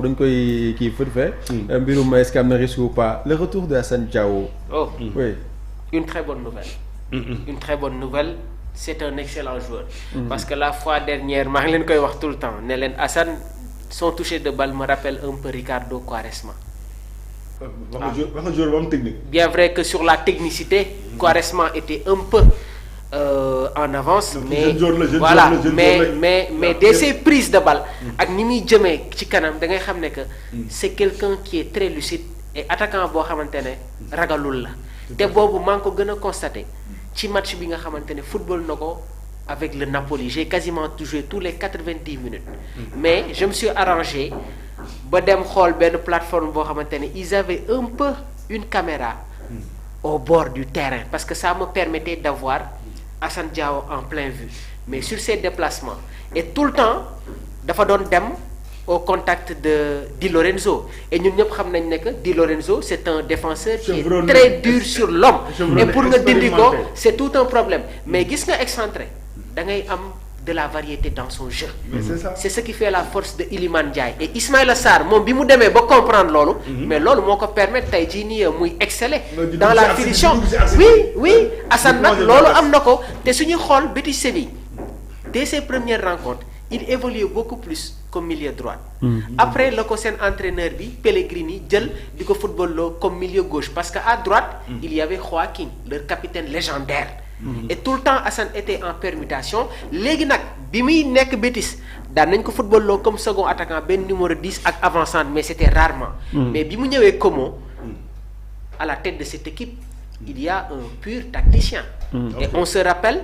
dañ koy kii vite fait. mbirum est-ce qu'il y a un risque ou pas le retour de Assane Diao. Oui. Une très bonne nouvelle. Une très bonne nouvelle. C'est un excellent joueur. Parce que la fois dernière maa ngi leen koy wax tout le temps ne leen Assane son toucher de balle me rappelle un peu Ricardo Quaresma. Bien vrai que sur la technicité, Quaresma était un peu en avance, mais voilà, mais dès ses prises de balle ak ni muy jëmee ci kanam da ngay xam ne que c'est quelqu'un qui est très lucide et attaquant boo xamante ne ragalul la te boobu maa ngi ko gën a constaté ci match bi nga xamante ne football na ko avec le Napoli j'ai quasiment joué tous les 90 minutes mais je me suis arrangé ba dem xool benn plateforme boo xamante ne ils avaient un peu une caméra au bord du terrain parce que ça me permettait d'avoir Assane Diao en plein vue mais sur ses déplacements et tout le temps dafa doon dem au contact de Di Lorenzo et ñun ñëpp xam nañ ne que Di Lorenzo c'est un défenseur qui est très dur sur l'homme et pour nga dindi ko c'est tout un problème mais gis nga excentré da ngay am de la variété dans son jeu. C'est ce qui fait la force de Iliman Ndiaye et Ismaïla Sarr moom bi mu demee ba comprendre loolu mais loolu moo ko permettre tey jii nii muy exceller dans la finition oui Assane nag loolu am na ko te suñuy xool Betis Séville dès ses premières rencontres il évolue beaucoup plus comme milieu droit après la ko seen entraîneur bi Pellegrini jël di ko football comme milieu gauche parce que à droite il y avait Joaquin leur capitaine légendaire et tout le temps Assane était en permutation léegi nag bi muy nekk Betis daan nañ ko football comme second attaquant benn numéro 10 ak avant-centre mais c'était rarement mais bi mu ñëwee Como à la tête de cette équipe il y a un pur tacticien et on se rappelle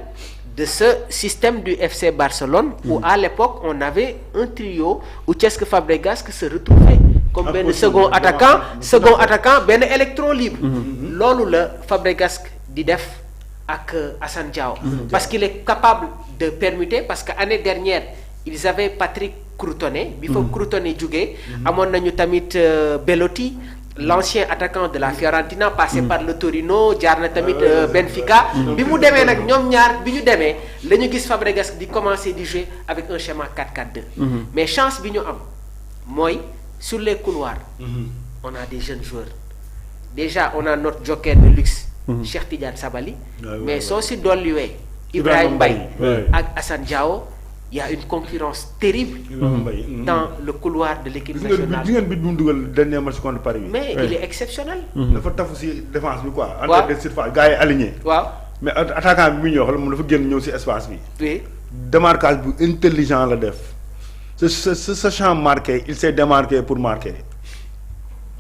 de ce système du FC Barcelone où à l'époque on avait un trio où Cesc Fabregas se retrouvait comme benn second attaquant benn électron libre loolu la Fabregas di def ak Assane Diao parce qu'il est capable de permuter parce que année dernière ils avaient Patrick Croutonnet bi fa Croutonnet jógee amoon nañu tamit Belotti l'ancien attaquant de la Fiorentina passé par le Torino jaar na tamit Benfica bi mu demee nag ñoom ñaar bi ñu demee la ñu gis Fabregas di commencer di jouer avec un schéma 4-4-2 mais chance bi ñu am mooy sur les couloirs on a des jeunes joueurs déjà on a notre joker de luxe Cheikh Tidiane Sabali mais soo si dolliwee Ibrahima Mbaye ak Assane Diao il y a une concurrence terrible dans le couloir de l'équipe nationale. Dernier match contre Paris. Mais il est exceptionnel. dafa tafu ci défense bi quoi. en de surface gars yi aligné. waaw mais attaquant bi mu ñëw xool moom dafa génn ñëw ci espace bi. oui démarquage bu intelligent la def. ce champ marqué il s'est démarqué pour marquer.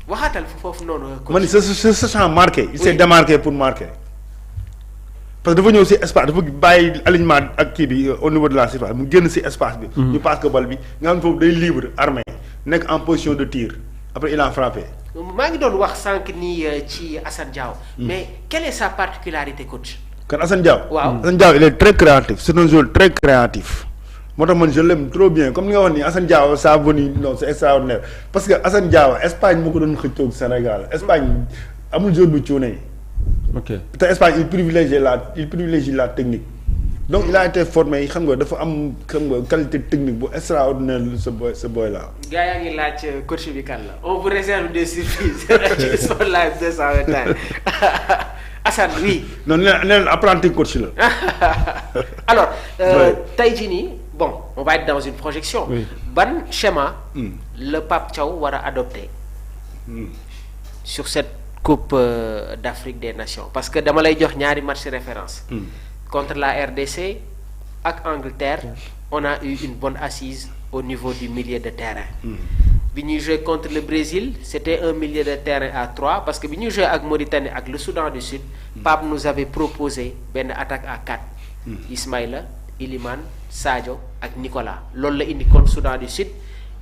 waxaatal foofu noonu. ma ni ce champ marqué. il s'est démarqué pour marquer. parce que dafa ñëw ci espace dafa bàyyi alignement ak kii bi au niveau de la surface mu génn ci espace bi. ñu passe ko bal bi nga xam ne foofu day libre armé nekk en position de tir après il a frappé. maa ngi doon wax sànq nii ci Assane Diao. mais quelle est sa particularité coach. kan Assane Diao. waaw Assane Diao il est très créatif c'est un joueur très créatif. moo tax man je l'aime trop bien comme ni nga wax nii Assane Diao sa venue non c'est extraordinaire parce que Assane Diao Espagne moo ko doon xëccoo Sénégal Espagne amul joueur bu cuune. ok te Espagne il privilégie la technique donc il a été formé xam nga dafa am xam nga qualité technique bu extraordinaire ce boy là. gars yaa ngi laaj coach bi kan la on vous réserve des surprises ci Sport Live 221 Assane oui. non nee na apprenti coach la. alors tey jii nii bon on va être dans une projection. ban schéma. le Pape Thiaw war a adopter. sur cette Coupe d'Afrique des Nations parce que dama lay jox ñaari match référence contre la RDC ak Angleterre on a eu une bonne assise au niveau du milieu de terrain bi ñuy jouer contre le Brésil c'était un milieu de terrain à 3 parce que bi ñuy jouer ak Mauritanie ak le Soudan du Sud Pape nous avait proposé benn attaque à 4 Ismaïla Iliman Sadio ak Nicolas loolu la indi contre Soudan du Sud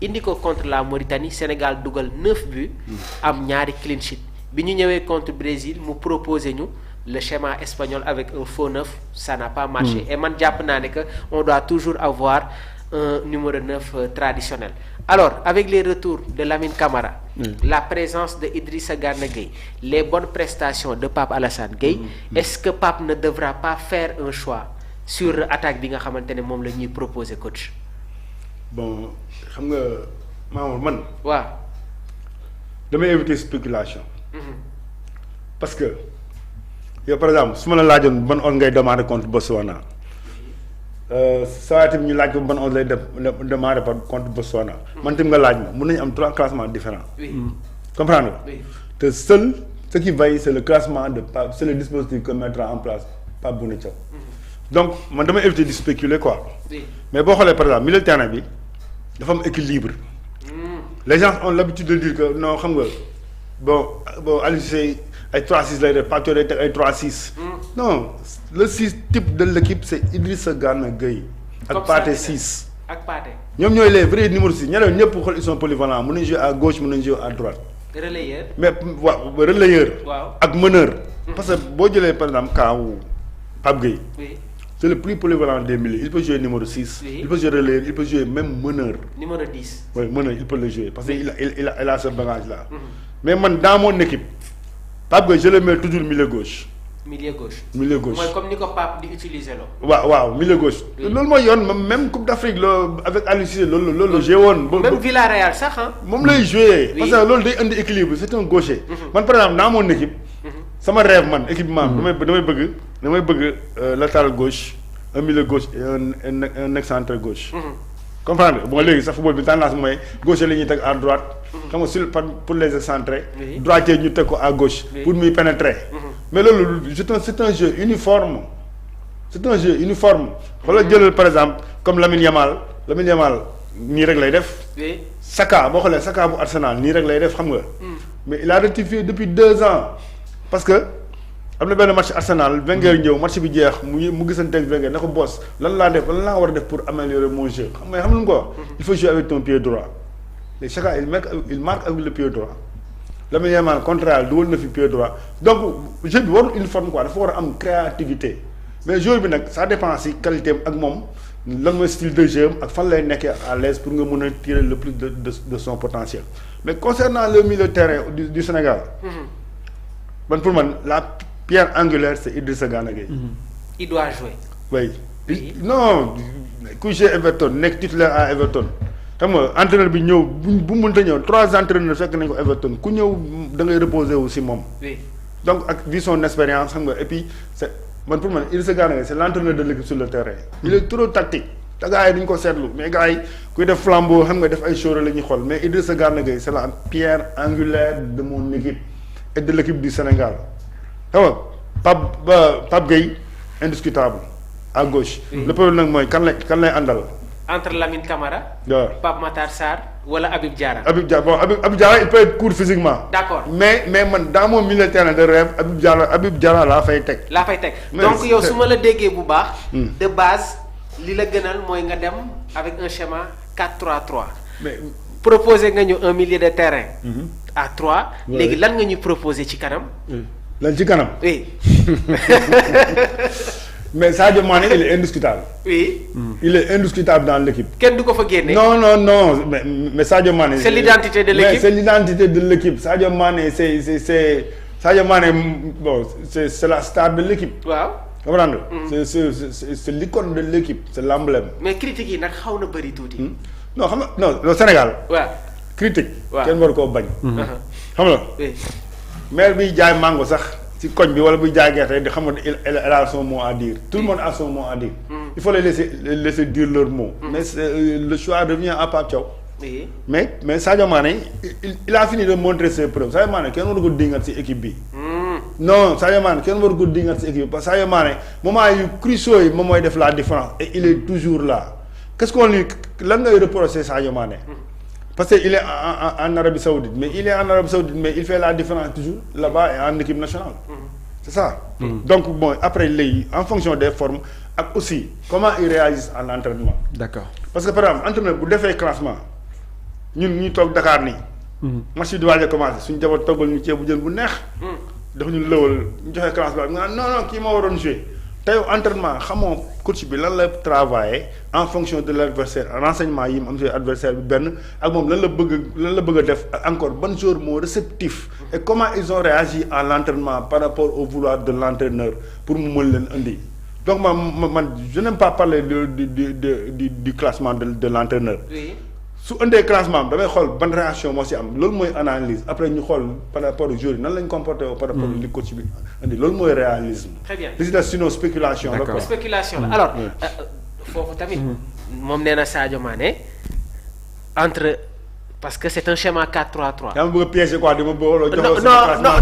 indi ko contre la Mauritanie Sénégal dugal 9 buts am ñaari clean sheet bi ñu ñëwee contre Brésil mu proposé ñu le schéma espagnol avec un faux neuf ça n'a pas marché et man jàpp naa ne que on doit toujours avoir un numéro 9 traditionnel alors avec les retours de Lamine Camara la présence de Idrissa Gana Gueye les bonnes prestations de Pape Alassane Gueye est-ce que Pape ne devra pas faire un choix sur attaque bi nga xamante ne moom la ñuy proposer coach. bon xam nga Mamour man. waaw. damay éviter spéculation. parce que yow par exemple su ma la laajoon ban on ngay demander contre Botswana. saa waay tamit ñu laaj ko ban on lay demander contre Botswana. man tamit nga laaj ma mun nañu am 3 classements différents. comprendre nga. te seul ce qui vaille c'est le classement de Pape, c'est le dispositif que mettra en place Pape Bouna Thiaw. donc man damay éviter di spéculer quoi. mais boo xoolee par exemple milieu de terrain bi dafa am équilibre. les gens ont l'habitude de dire que non xam nga bon Aliou Cissé ay 3-6 lay def Pape Thiaw day teg ay 3-6. non le 6 type de l'équipe c'est Idrissa Gana Gueye. ak Pathé 6. ak Pathé. ñoom ñooy les vrais numéros 6 ñeneen ñëpp xool ils sont polyvalents mën nañu jouer à gauche mën nañu jouer à droite. relayeur. mais waaw relayeur. waaw ak meneur. parce que boo jëlee par exemple cas wu Pape Gueye. oui. c'est le plus polyvalent des milieux il peut jouer numéro 6. Oui. il peut jouer relayeur il peut jouer même meneur. numéro 10. oui meneur il peut le jouer parce que il a ce bagage là. mais man dans mon équipe Pape Gueye je le mets toujours milieu gauche. milieu gauche. milieu gauche mooy comme ni ko Pape di utiliser loo. waaw milieu gauche. loolu mooy yoon même Coupe d'Afrique la avec Aliou Cissé loolu la joué woon. même Villarreal sax ah. moom lay joué. parce que loolu day indi équilibre c'est un gaucher. man par exemple dans mon équipe. sama rêve man équipe damay bëgg latéral gauche un milieu gauche et un excentré gauche. comprendre nga bon léegi sax football bi tendance mooy gauche la ñuy teg à droite. xam nga sur pour les excentrés. droitier ñu teg ko à gauche. pour muy pénétrer. mais loolu c'est un jeu uniforme. c'est un jeu uniforme. xoolal jëlal par exemple comme Lamine Yamal nii rek lay def. Saka boo xoolee Saka bu Arsenal nii rek lay def xam nga. mais il a rectifié depuis 2 ans parce que. am na benn match Arsenal Wenger ñëw match bi jeex mu gisante ak Wenger ne ko boss lan laa war a def pour améliorer mon jeu xam nga lu ko il faut jouer avec ton pied droit et Chaka il marque avec le pied droit Lamine Yamal contraire dugal na fi pied droit donc jeu bi warul uniforme quoi dafa war a am créativité mais joueur bi nag ça dépend si qualité am ak moom lan mooy style de jeu ak fan lay nekkee à l'aise pour nga mën a tirer le plus de son potentiel mais concernant le milieu de terrain du Sénégal pour man la pierre angulaire c'est Idrissa Gana Gueye. il doit jouer. oui non ku jouer Everton nekk titulaire à Everton xam nga entraîneur bi ñëw bu mënta ñëw 3 entraîneurs fekk nañ ko Everton ku ñëw da ngay reposer wu si moom. oui donc ak vu son expérience xam nga et puis c'est pour man Idrissa Gana Gueye c'est l'entraîneur de l'équipe sur le terrain. il est trop tactique. te gars yi duñ ko seetlu mais gars yi kuy def flambeau xam nga def ay choré la ñuy xool mais Idrissa Gana Gueye c'est la pierre angulaire de mon équipe et de l'équipe du Sénégal. xam nga Pape Gueye indiscutable à gauche. le problème nag mooy kan lay àndal. entre Lamine Camara. waaw Pape Matar Sarr wala Habib Diarra. Habib Diarra il peut être court physiquement. d'accord mais man dans mon milieu de terrain de rêve Habib Diarra laa fay teg. donc yow su ma la déggee bu baax. de base li la gënal mooy nga dem avec un schéma 4-3-3. mais proposer nga ñu un milieu de terrain. à 3. léegi lan nga ñu proposer ci kanam. lan ci kanam. oui. mais Sadio Mané il est indiscutable. oui. il est indiscutable dans l'équipe. kenn du ko fa génne. non mais Sadio Mané. c'est l'identité de l'équipe. mais c'est l'identité de l'équipe Sadio Mané c'est Sadio Mané bon c'est la star de l'équipe. waaw. comprendre nga. c'est l'icône de l'équipe c'est l'emblème. mais critiques yi nag xaw na bëri tuuti. non xam nga non le Sénégal. waaw. critique. waaw kenn war koo bañ. xam nga. oui. maire biy jaay mango sax ci koñ bi wala buy jaay gerte di xam nga elle a son mot à dire tout le monde a son mot à dire. il faut les laisser dire leur mot. mais le choix revient à Pape Thiaw. oui. mais Sadio Mané il a fini de montrer ses preuves Sadio Mané kenn waru ko dingat ci équipe bi. non Sadio Mané kenn waru ko dingat ci équipe bi parce que Sadio Mané moment yu cruciaux yi moom mooy def la différence et il est toujours là qu'est-ce qu'on lui lan ngay reprocher Sadio Mané. parce que il est en Arabie Saoudite mais il fait la différence toujours là-bas et en équipe nationale. c'est ça. donc bon après léegi en fonction des formes ak aussi comment ils réagissent en entraînement. d'accord parce que par exemple entraîneur bu defee classement ñun ñuy toog Dakar nii. match yi di waaj a commencé suñu jabar toggal ñu ceebu jën bu neex. dafa ñu lëwal ñu joxe classement nga non kii moo waroon jouer tey entraînement xamoo coach bi lan la travailler en fonction de l'adversaire renseignement yi mu am ci adversaire bi benn ak moom lan la bëgg a def encore ban joueur moo réceptif et comment ils ont réagi à l'entraînement par rapport au vouloir de l'entraîneur pour mu mën leen indi donc man je n'aime pas parler du classement de l'entraîneur. oui. su indee classement am damay xool ban réaction moo si am loolu mooy analyse après ñu xool par rapport aux joueurs nan lañ comporté par rapport li coach bi indi loolu mooy réalisme. très bien li si des sinon spéculation la quoi. spéculation la alors foofu tamit moom nee na Sadio Mané entre parce que c'est un schéma 4-3-3. yaa ma bëgg a piéger quoi di ma bëgg a jox non